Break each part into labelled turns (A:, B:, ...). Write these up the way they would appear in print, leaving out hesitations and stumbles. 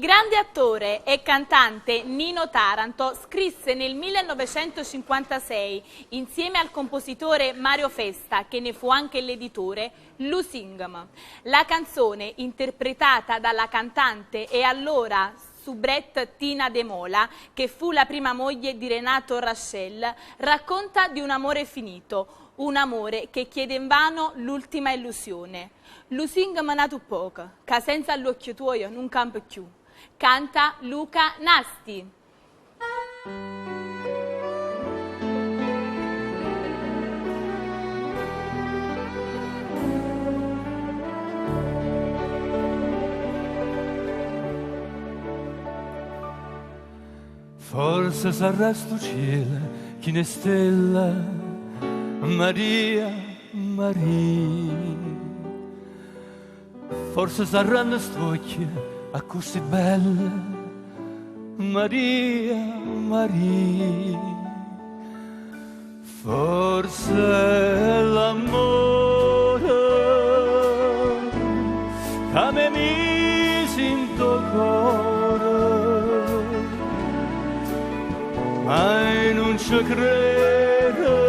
A: grande attore e cantante Nino Taranto scrisse nel 1956, insieme al compositore Mario Festa, che ne fu anche l'editore, Lusingam. La canzone, interpretata dalla cantante e allora soubrette Tina De Mola, che fu la prima moglie di Renato Rascel, racconta di un amore finito, un amore che chiede invano l'ultima illusione. Lusingam nato poco, che senza l'occhio tuo non campo più. Canta Luca Nasti.
B: Forse sarà sto cielo chi ne stella, Maria, Maria. Forse saranno st'occhi a così bella, Maria, Maria. Forse l'amore che mi mise in tuo cuore, ma non ci credo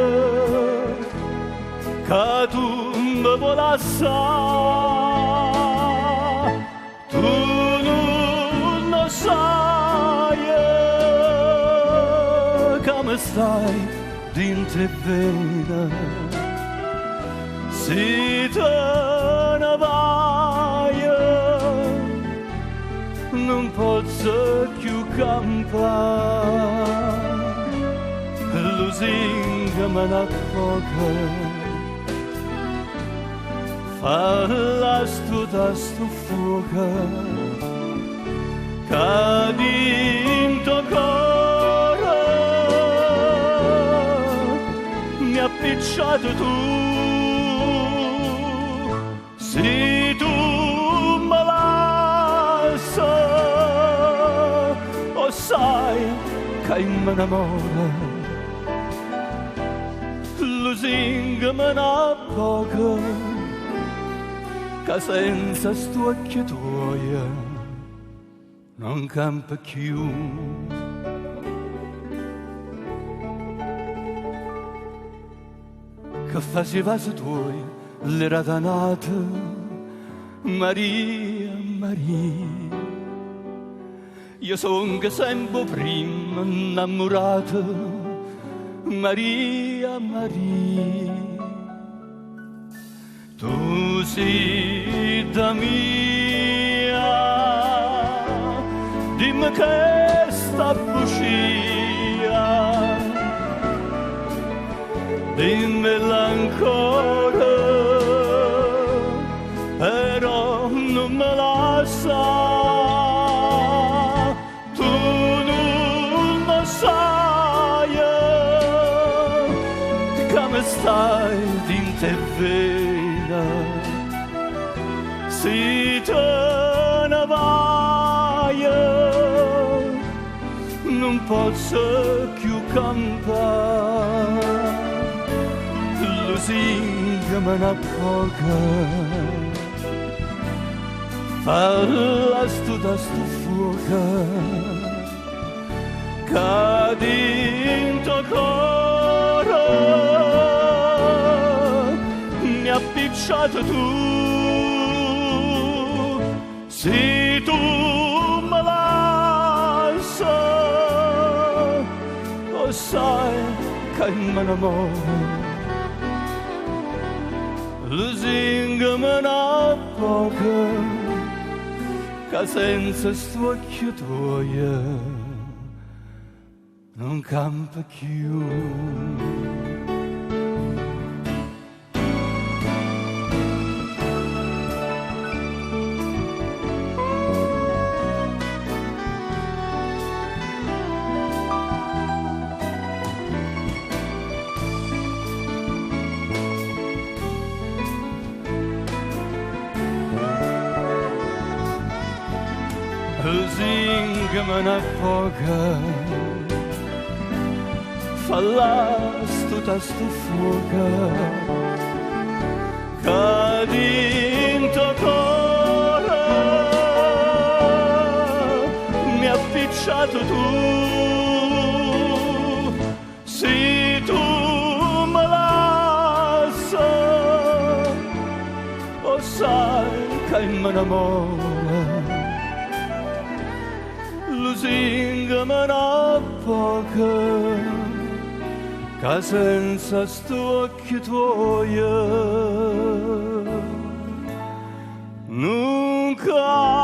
B: che tu mi vuoi lasciare. Tu non lo sai che mi stai dentro vena. Se te ne vai non posso più campare. Lusinga me ne poca, falla stuta sto fuoco, che dentro cuore mi ha appicciato tu. Se tu me lasci, o sai che mi innamoro. Lusinga me ne poca, che senza sto occhio tuoi non campa più. Che faceva se tuoi le radanate, Maria, Maria. Io son che sempre prima innamorato, Maria, Maria. Tu sei da mia, dimmi che sta bugia, dimmela ancora, però non me la sa. Tu non lo sai che mi stai dentro vena. Se te ne vai non posso più campare. Lusinga me ne poca, falla stuta sto fuoco, che dentro cuore mi ha appicciato tu. Se tu me lasci, lo sai che mi innamoro. Lusinga me ne poca, che senza sto occhio tuoi non campa più. Lusinga me ne poca, falla stuta sto fuoco, che dentro cuore mi ha appicciato tu. Se tu me lasci, o sai che mi innamora, lusinga me ne poca, che senza sto occhio tuoi nunca